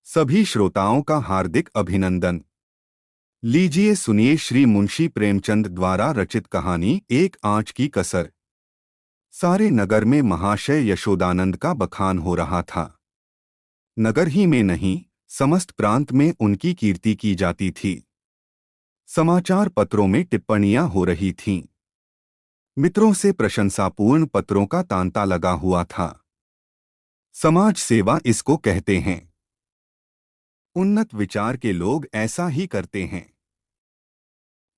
सभी श्रोताओं का हार्दिक अभिनंदन। लीजिए सुनिए श्री मुंशी प्रेमचंद द्वारा रचित कहानी एक आंच की कसर। सारे नगर में महाशय यशोदानंद का बखान हो रहा था। नगर ही में नहीं, समस्त प्रांत में उनकी कीर्ति की जाती थी। समाचार पत्रों में टिप्पणियां हो रही थीं। मित्रों से प्रशंसापूर्ण पत्रों का तांता लगा हुआ था। समाज सेवा इसको कहते हैं। उन्नत विचार के लोग ऐसा ही करते हैं।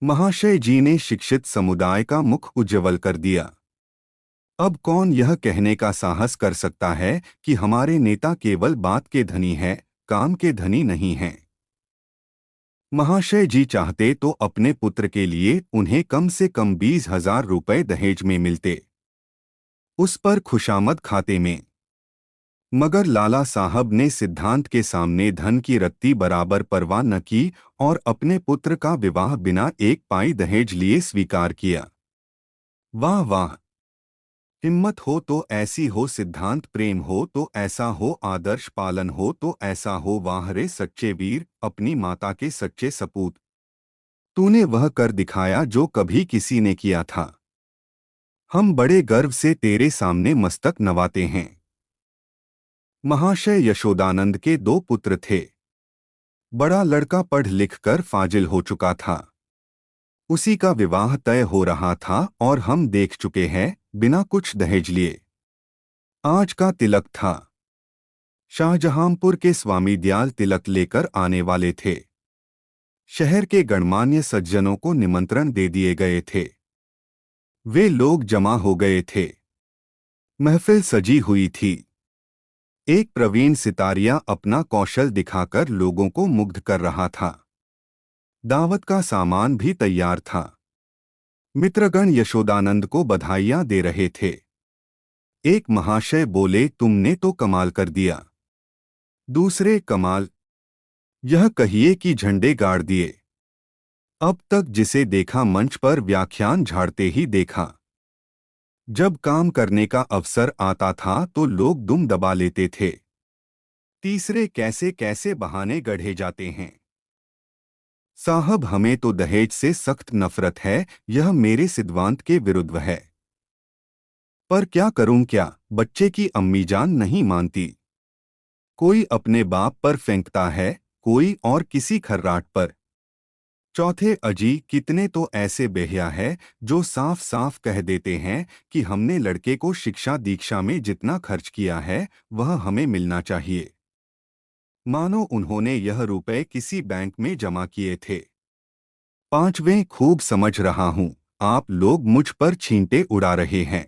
महाशय जी ने शिक्षित समुदाय का मुख उज्ज्वल कर दिया। अब कौन यह कहने का साहस कर सकता है कि हमारे नेता केवल बात के धनी हैं, काम के धनी नहीं हैं। महाशय जी चाहते तो अपने पुत्र के लिए उन्हें कम से कम 20,000 रुपए दहेज में मिलते, उस पर खुशामद खाते में। मगर लाला साहब ने सिद्धांत के सामने धन की रत्ती बराबर परवाह न की और अपने पुत्र का विवाह बिना एक पाई दहेज लिए स्वीकार किया। वाह वाह! हिम्मत हो तो ऐसी हो, सिद्धांत प्रेम हो तो ऐसा हो, आदर्श पालन हो तो ऐसा हो। वाह रे सच्चे वीर, अपनी माता के सच्चे सपूत। तूने वह कर दिखाया जो कभी किसी ने किया था। हम बड़े गर्व से तेरे सामने मस्तक नवाते हैं। महाशय यशोदानंद के 2 पुत्र थे। बड़ा लड़का पढ़ लिख कर फाजिल हो चुका था। उसी का विवाह तय हो रहा था और हम देख चुके हैं, बिना कुछ दहेज लिए। आज का तिलक था। शाहजहांपुर के स्वामी दयाल तिलक लेकर आने वाले थे। शहर के गणमान्य सज्जनों को निमंत्रण दे दिए गए थे। वे लोग जमा हो गए थे। महफिल सजी हुई थी। एक प्रवीण सितारिया अपना कौशल दिखाकर लोगों को मुग्ध कर रहा था। दावत का सामान भी तैयार था। मित्रगण यशोदानंद को बधाइयां दे रहे थे। एक महाशय बोले, तुमने तो कमाल कर दिया। दूसरे, कमाल यह कहिए कि झंडे गाड़ दिए। अब तक जिसे देखा मंच पर व्याख्यान झाड़ते ही देखा। जब काम करने का अवसर आता था तो लोग दुम दबा लेते थे। तीसरे, कैसे कैसे बहाने गढ़े जाते हैं। साहब, हमें तो दहेज से सख्त नफरत है, यह मेरे सिद्धांत के विरुद्ध है। पर क्या करूं, क्या बच्चे की अम्मी जान नहीं मानती। कोई अपने बाप पर फेंकता है, कोई और किसी खर्राट पर। चौथे, अजी कितने तो ऐसे बेहिया है जो साफ साफ कह देते हैं कि हमने लड़के को शिक्षा दीक्षा में जितना खर्च किया है वह हमें मिलना चाहिए, मानो उन्होंने यह रुपए किसी बैंक में जमा किए थे। पांचवें, खूब समझ रहा हूं, आप लोग मुझ पर छींटे उड़ा रहे हैं।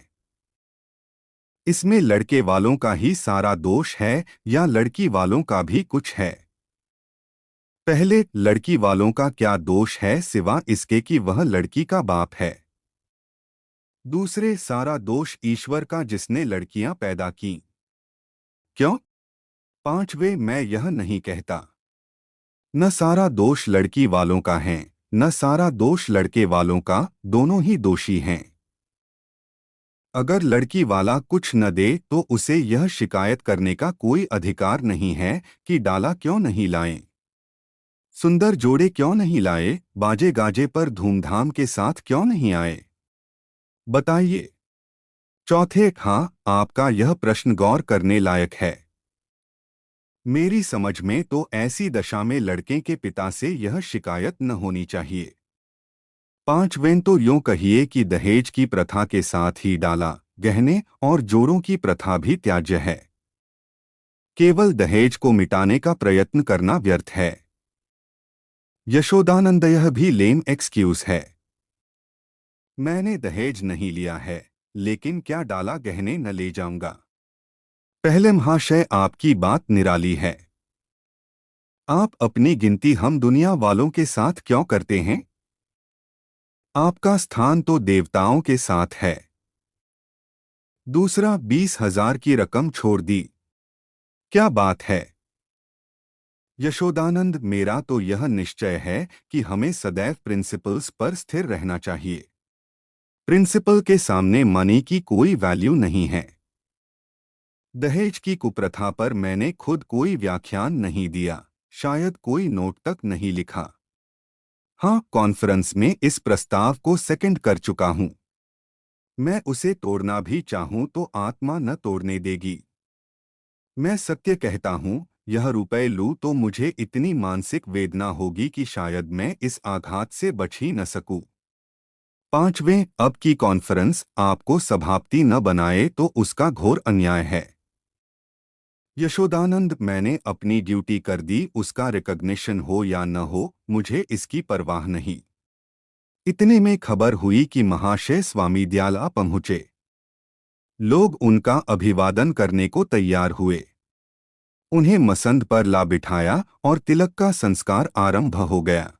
इसमें लड़के वालों का ही सारा दोष है या लड़की वालों का भी कुछ है। पहले, लड़की वालों का क्या दोष है सिवा इसके कि वह लड़की का बाप है। दूसरे, सारा दोष ईश्वर का जिसने लड़कियां पैदा की। क्यों? पांचवे, मैं यह नहीं कहता। न सारा दोष लड़की वालों का है, न सारा दोष लड़के वालों का, दोनों ही दोषी हैं। अगर लड़की वाला कुछ न दे तो उसे यह शिकायत करने का कोई अधिकार नहीं है कि डाला क्यों नहीं लाए, सुंदर जोड़े क्यों नहीं लाए, बाजे गाजे पर धूमधाम के साथ क्यों नहीं आए। बताइए। चौथे, हाँ, आपका यह प्रश्न गौर करने लायक है। मेरी समझ में तो ऐसी दशा में लड़के के पिता से यह शिकायत न होनी चाहिए। पांचवें, तो यूं कहिए कि दहेज की प्रथा के साथ ही डाला, गहने और जोड़ों की प्रथा भी त्याज्य है। केवल दहेज को मिटाने का प्रयत्न करना व्यर्थ है। यशोदानंद, यह भी लेम एक्सक्यूज है। मैंने दहेज नहीं लिया है, लेकिन क्या डाला गहने न ले जाऊंगा। पहले महाशय, आपकी बात निराली है। आप अपनी गिनती हम दुनिया वालों के साथ क्यों करते हैं? आपका स्थान तो देवताओं के साथ है। दूसरा, 20,000 की रकम छोड़ दी। क्या बात है? यशोदानंद, मेरा तो यह निश्चय है कि हमें सदैव प्रिंसिपल्स पर स्थिर रहना चाहिए। प्रिंसिपल के सामने मनी की कोई वैल्यू नहीं है। दहेज की कुप्रथा पर मैंने खुद कोई व्याख्यान नहीं दिया, शायद कोई नोट तक नहीं लिखा। हाँ, कॉन्फ्रेंस में इस प्रस्ताव को सेकंड कर चुका हूं। मैं उसे तोड़ना भी चाहूं तो आत्मा न तोड़ने देगी। मैं सत्य कहता हूं, यह रुपए लूं तो मुझे इतनी मानसिक वेदना होगी कि शायद मैं इस आघात से बच ही न सकूं। पांचवें, अब की कॉन्फ्रेंस आपको सभापति न बनाए तो उसका घोर अन्याय है। यशोदानंद, मैंने अपनी ड्यूटी कर दी, उसका रिकॉग्निशन हो या न हो, मुझे इसकी परवाह नहीं। इतने में खबर हुई कि महाशय स्वामी दयाला पहुंचे। लोग उनका अभिवादन करने को तैयार हुए। उन्हें मसंद पर ला बिठाया और तिलक का संस्कार आरंभ हो गया।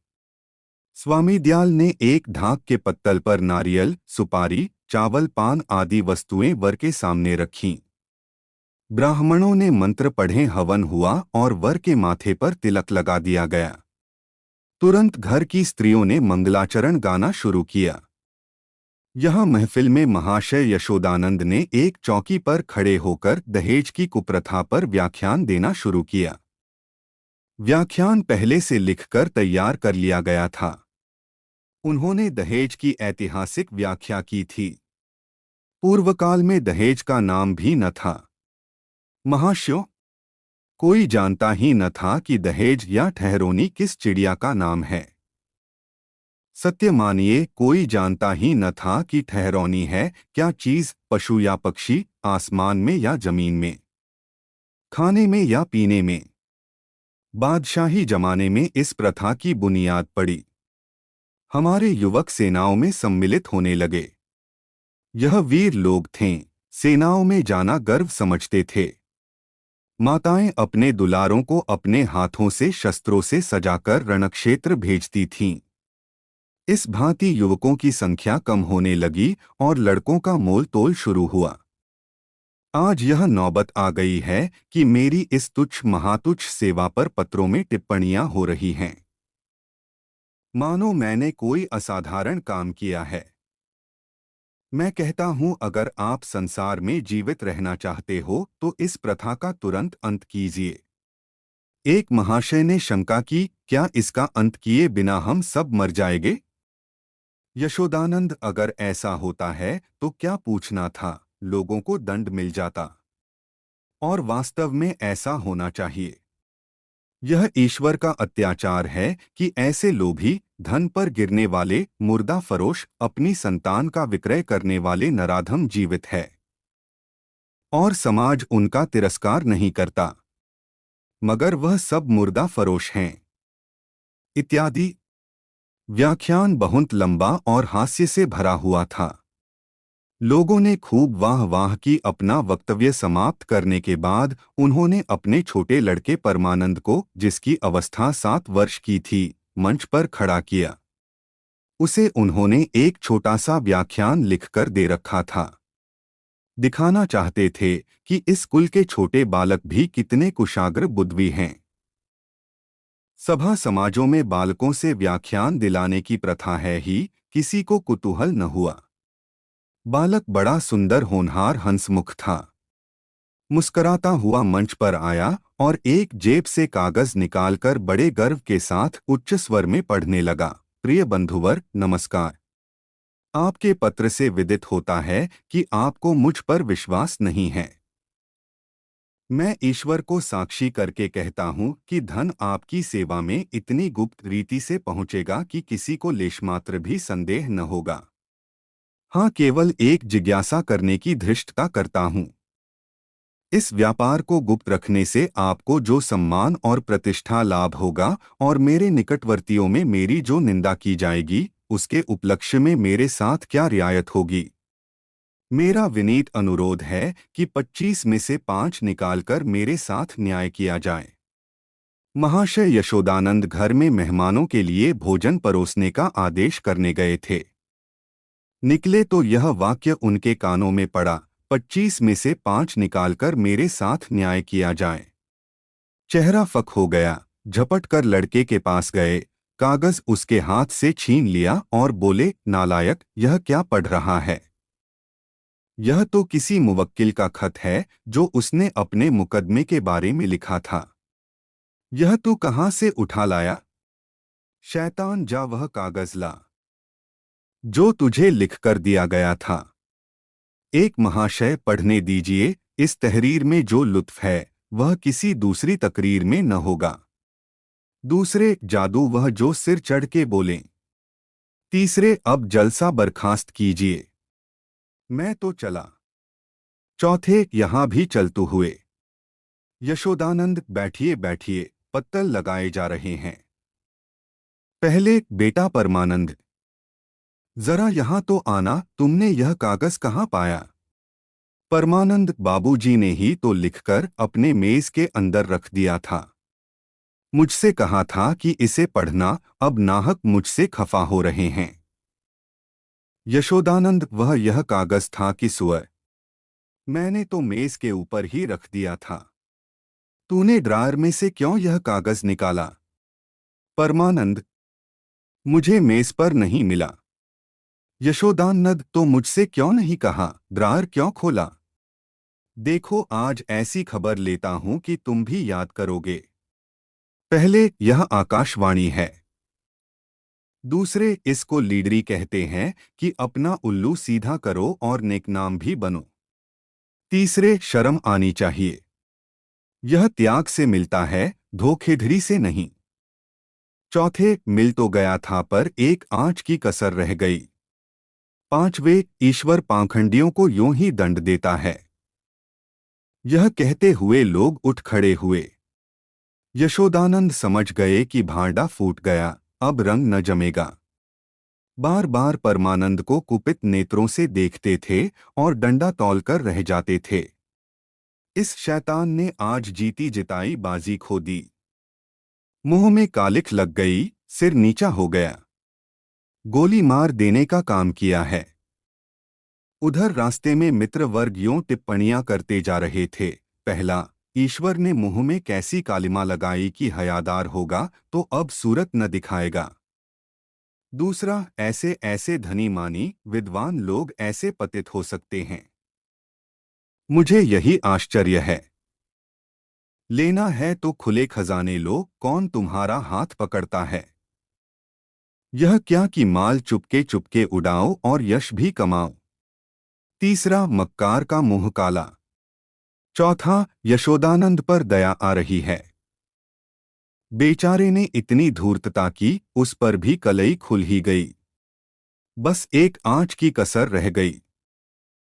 स्वामी दयाल ने एक ढाक के पत्तल पर नारियल, सुपारी, चावल, पान आदि वस्तुएं वर के सामने रखीं। ब्राह्मणों ने मंत्र पढ़े, हवन हुआ और वर के माथे पर तिलक लगा दिया गया। तुरंत घर की स्त्रियों ने मंगलाचरण गाना शुरू किया। यह महफिल में महाशय यशोदानंद ने एक चौकी पर खड़े होकर दहेज की कुप्रथा पर व्याख्यान देना शुरू किया। व्याख्यान पहले से लिखकर तैयार कर लिया गया था। उन्होंने दहेज की ऐतिहासिक व्याख्या की थी। पूर्वकाल में दहेज का नाम भी न था। महाशयों, कोई जानता ही न था कि दहेज या ठहरोनी किस चिड़िया का नाम है। सत्य मानिए, कोई जानता ही न था कि ठहरौनी है क्या चीज, पशु या पक्षी, आसमान में या जमीन में, खाने में या पीने में। बादशाही जमाने में इस प्रथा की बुनियाद पड़ी। हमारे युवक सेनाओं में सम्मिलित होने लगे। यह वीर लोग थे, सेनाओं में जाना गर्व समझते थे। माताएं अपने दुलारों को अपने हाथों से शस्त्रों से सजाकर रणक्षेत्र भेजती थीं। इस भांति युवकों की संख्या कम होने लगी और लड़कों का मोल तोल शुरू हुआ। आज यह नौबत आ गई है कि मेरी इस तुच्छ महातुच्छ सेवा पर पत्रों में टिप्पणियां हो रही हैं, मानो मैंने कोई असाधारण काम किया है। मैं कहता हूं, अगर आप संसार में जीवित रहना चाहते हो तो इस प्रथा का तुरंत अंत कीजिए। एक महाशय ने शंका की, क्या इसका अंत किए बिना हम सब मर जाएंगे? यशोदानंद, अगर ऐसा होता है तो क्या पूछना था, लोगों को दंड मिल जाता। और वास्तव में ऐसा होना चाहिए। यह ईश्वर का अत्याचार है कि ऐसे लोभी, धन पर गिरने वाले, मुर्दा फरोश, अपनी संतान का विक्रय करने वाले नराधम जीवित है और समाज उनका तिरस्कार नहीं करता, मगर वह सब मुर्दा फरोश हैं। इत्यादि। व्याख्यान बहुत लंबा और हास्य से भरा हुआ था। लोगों ने खूब वाह वाह की। अपना वक्तव्य समाप्त करने के बाद उन्होंने अपने छोटे लड़के परमानंद को, जिसकी अवस्था 7 वर्ष की थी, मंच पर खड़ा किया। उसे उन्होंने एक छोटा सा व्याख्यान लिखकर दे रखा था। दिखाना चाहते थे कि इस कुल के छोटे बालक भी कितने कुशाग्र बुद्धि हैं। सभा समाजों में बालकों से व्याख्यान दिलाने की प्रथा है ही, किसी को कुतूहल न हुआ। बालक बड़ा सुंदर होनहार हंसमुख था। मुस्कराता हुआ मंच पर आया और एक जेब से कागज निकालकर बड़े गर्व के साथ उच्च स्वर में पढ़ने लगा। प्रिय बंधुवर, नमस्कार। आपके पत्र से विदित होता है कि आपको मुझ पर विश्वास नहीं है। मैं ईश्वर को साक्षी करके कहता हूँ कि धन आपकी सेवा में इतनी गुप्त रीति से पहुँचेगा कि किसी को लेशमात्र भी संदेह न होगा। हाँ, केवल एक जिज्ञासा करने की धृष्टता करता हूँ। इस व्यापार को गुप्त रखने से आपको जो सम्मान और प्रतिष्ठा लाभ होगा और मेरे निकटवर्तियों में मेरी जो निंदा की जाएगी, उसके उपलक्ष्य में मेरे साथ क्या रियायत होगी। मेरा विनीत अनुरोध है कि 25 में से 5 निकालकर मेरे साथ न्याय किया जाए। महाशय यशोदानंद घर में मेहमानों के लिए भोजन परोसने का आदेश करने गए थे। निकले तो यह वाक्य उनके कानों में पड़ा, 25 में से 5 निकालकर मेरे साथ न्याय किया जाए। चेहरा फक हो गया। झपट कर लड़के के पास गए, कागज उसके हाथ से छीन लिया और बोले, नालायक, यह क्या पढ़ रहा है? यह तो किसी मुवक्किल का खत है जो उसने अपने मुकदमे के बारे में लिखा था। यह तू कहाँ से उठा लाया? शैतान, जा वह कागज ला जो तुझे लिखकर दिया गया था। एक महाशय, पढ़ने दीजिए। इस तहरीर में जो लुत्फ है वह किसी दूसरी तकरीर में न होगा। दूसरे, जादू वह जो सिर चढ़ के बोलें। तीसरे, अब जलसा बर्खास्त कीजिए, मैं तो चला। चौथे, यहां भी चलतू हुए। यशोदानंद, बैठिए बैठिए, पत्तल लगाए जा रहे हैं। पहले, बेटा परमानंद, जरा यहां तो आना, तुमने यह कागज कहाँ पाया? परमानंद, बाबूजी ने ही तो लिखकर अपने मेज के अंदर रख दिया था। मुझसे कहा था कि इसे पढ़ना, अब नाहक मुझसे खफा हो रहे हैं। यशोदानंद, वह यह कागज था कि सुअर, मैंने तो मेज के ऊपर ही रख दिया था। तूने ड्रायर में से क्यों यह कागज निकाला? परमानंद, मुझे मेज पर नहीं मिला। यशोदानंद, तो मुझसे क्यों नहीं कहा? ड्रायर क्यों खोला? देखो, आज ऐसी खबर लेता हूं कि तुम भी याद करोगे। पहले, यह आकाशवाणी है। दूसरे, इसको लीडरी कहते हैं कि अपना उल्लू सीधा करो और नेकनाम भी बनो। तीसरे, शर्म आनी चाहिए। यह त्याग से मिलता है, धोखेधड़ी से नहीं। चौथे, मिल तो गया था पर एक आंच की कसर रह गई। पांचवे, ईश्वर पाखंडियों को यूं ही दंड देता है। यह कहते हुए लोग उठ खड़े हुए। यशोदानंद समझ गए कि भांडा फूट गया, अब रंग न जमेगा। बार बार परमानंद को कुपित नेत्रों से देखते थे और डंडा तौलकर रह जाते थे। इस शैतान ने आज जीती जिताई बाजी खो दी। मुंह में कालिख लग गई, सिर नीचा हो गया। गोली मार देने का काम किया है। उधर रास्ते में मित्र वर्ग यूं टिप्पणियां करते जा रहे थे। पहला, ईश्वर ने मुंह में कैसी कालिमा लगाई कि हयादार होगा तो अब सूरत न दिखाएगा। दूसरा, ऐसे ऐसे धनी मानी विद्वान लोग ऐसे पतित हो सकते हैं। मुझे यही आश्चर्य है। लेना है तो खुले खजाने लो, कौन तुम्हारा हाथ पकड़ता है? यह क्या कि माल चुपके चुपके उड़ाओ और यश भी कमाओ। तीसरा, मक्कार का मुंह काला। चौथा, यशोदानंद पर दया आ रही है। बेचारे ने इतनी धूर्तता की, उस पर भी कलई खुल ही गई। बस एक आंच की कसर रह गई।